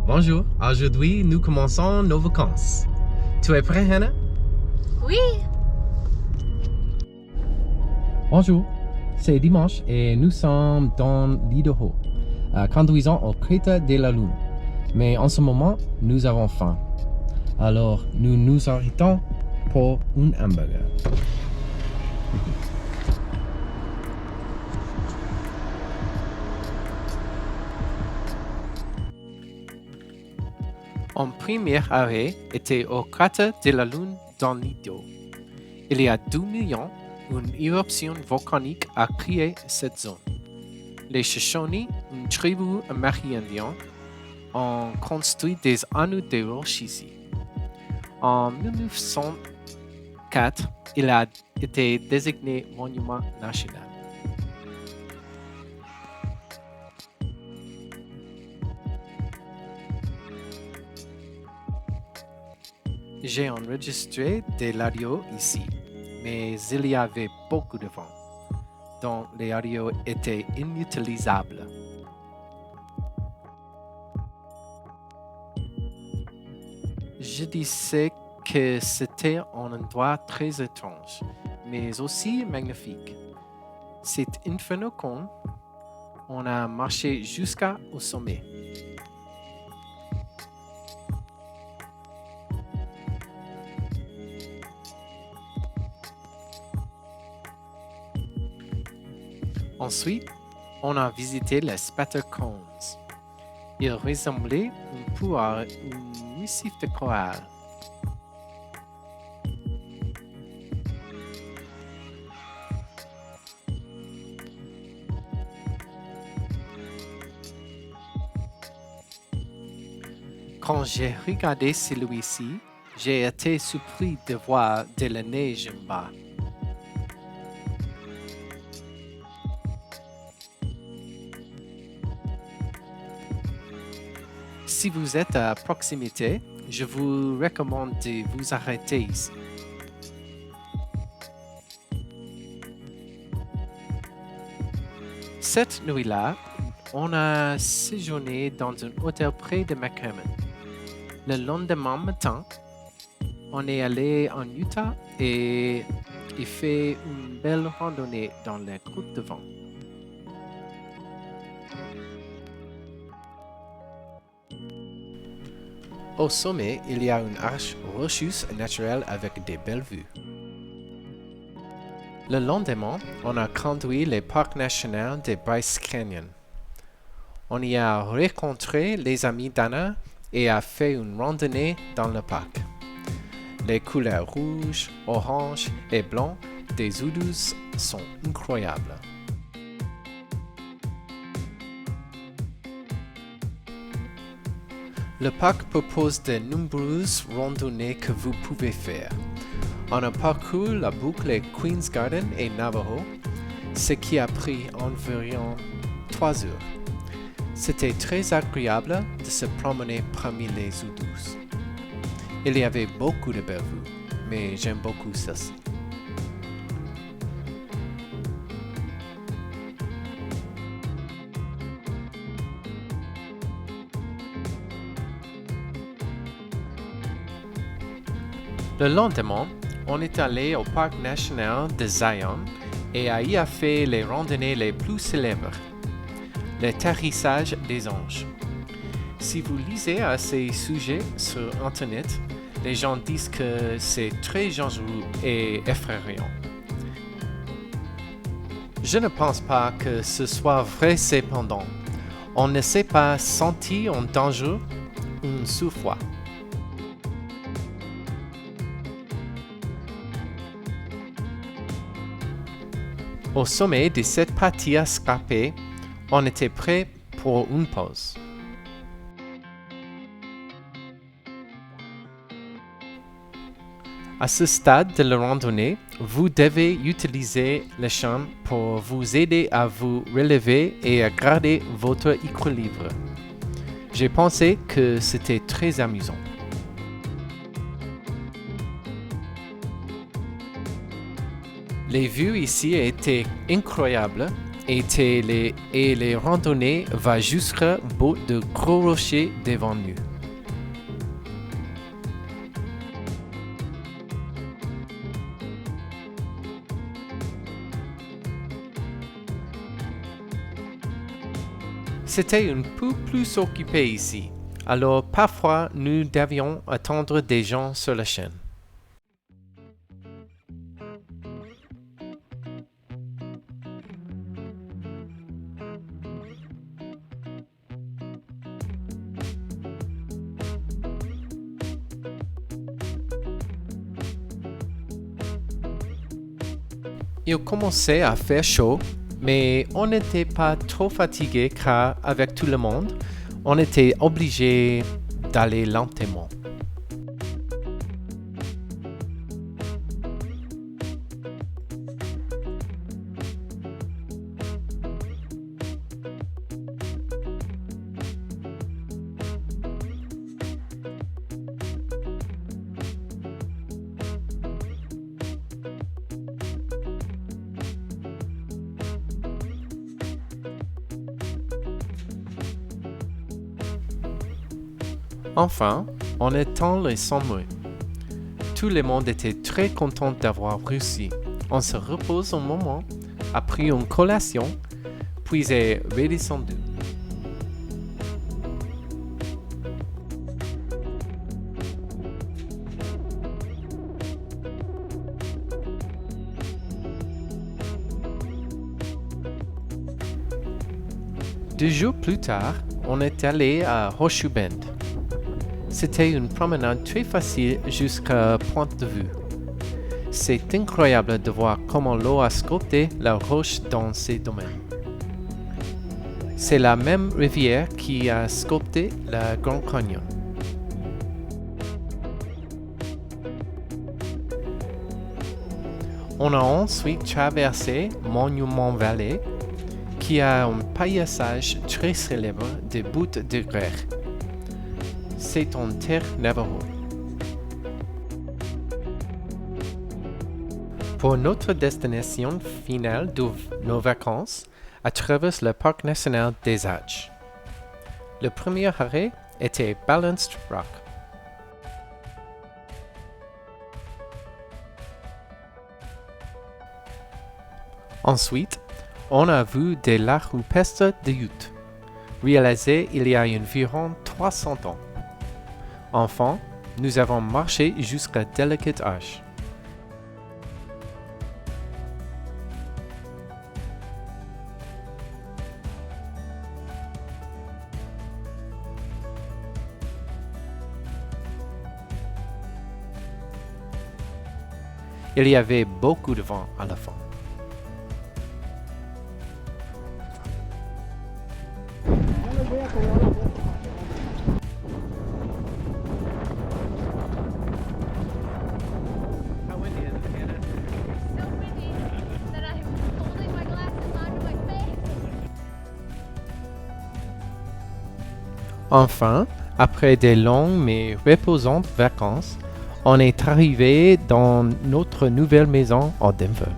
Bonjour, aujourd'hui nous commençons nos vacances. Tu es prêt, Hannah? Oui, Bonjour, c'est dimanche et nous sommes dans l'Idaho, conduisant au cratère de la Lune. Mais en ce moment, nous avons faim. Alors, nous nous arrêtons pour un hamburger. Mon premier arrêt était au cratère de la Lune dans l'Idaho. Il y a 2 millions, une éruption volcanique a créé cette zone. Les Shoshones, une tribu amérindienne, ont construit des anneaux de roches ici. En 1904, il a été désigné monument national. J'ai enregistré des radios ici, mais il y avait beaucoup de vent, donc les radios étaient inutilisables. Je disais que c'était un endroit très étrange, mais aussi magnifique. C'est infiniment con. On a marché jusqu'au sommet. Ensuite, on a visité les Spattercombs. Ils ressemblaient un peu à un récif de corail. Quand j'ai regardé celui-ci, j'ai été surpris de voir de la neige en bas. Si vous êtes à proximité, je vous recommande de vous arrêter ici. Cette nuit-là, on a séjourné dans un hôtel près de McCammon. Le lendemain matin, on est allé en Utah et fait une belle randonnée dans les groupes de vent. Au sommet, il y a une arche rocheuse naturelle avec des belles vues. Le lendemain, on a conduit les parcs nationaux de Bryce Canyon. On y a rencontré les amis d'Anna et a fait une randonnée dans le parc. Les couleurs rouges, orange et blanc des oudous sont incroyables. Le parc propose de nombreuses randonnées que vous pouvez faire. On a parcouru la boucle Queen's Garden et Navajo, ce qui a pris environ 3 heures. C'était très agréable de se promener parmi les eaux douces. Il y avait beaucoup de belles vues, mais j'aime beaucoup celle-ci. Le lendemain, on est allé au parc national de Zion et y a fait les randonnées les plus célèbres. Le tarissage des anges. Si vous lisez à ces sujets sur Internet, les gens disent que c'est très dangereux et effrayant. Je ne pense pas que ce soit vrai cependant. On ne s'est pas senti en danger une seule fois. Au sommet de cette partie escarpée, on était prêt pour une pause. À ce stade de la randonnée, vous devez utiliser le champ pour vous aider à vous relever et à garder votre équilibre. J'ai pensé que c'était très amusant. Les vues ici étaient incroyables et les randonnées va jusqu'au bout de gros rochers devant nous. C'était un peu plus occupé ici, alors parfois nous devions attendre des gens sur la chaîne. Il commençait à faire chaud, mais on n'était pas trop fatigué car avec tout le monde, on était obligé d'aller lentement. Enfin, on étend les sommets. Tout le monde était très content d'avoir réussi. On se repose un moment, a pris une collation, puis est redescendu. Deux jours plus tard, on est allé à Horseshoe Bend. C'était une promenade très facile jusqu'à Pointe de Vue. C'est incroyable de voir comment l'eau a sculpté la roche dans ces domaines. C'est la même rivière qui a sculpté le Grand Canyon. On a ensuite traversé Monument Valley, qui a un paysage très célèbre des buttes de grès. C'est en terre Navajo. Pour notre destination finale de nos vacances, à travers le parc national des Aches. Le premier arrêt était Balanced Rock. Ensuite, on a vu des lacs rupestres de Ute, réalisés il y a environ 300 ans. Enfin, nous avons marché jusqu'à Delicate Ash. Il y avait beaucoup de vent à la fin. Enfin, après des longues mais reposantes vacances, on est arrivé dans notre nouvelle maison à Denver.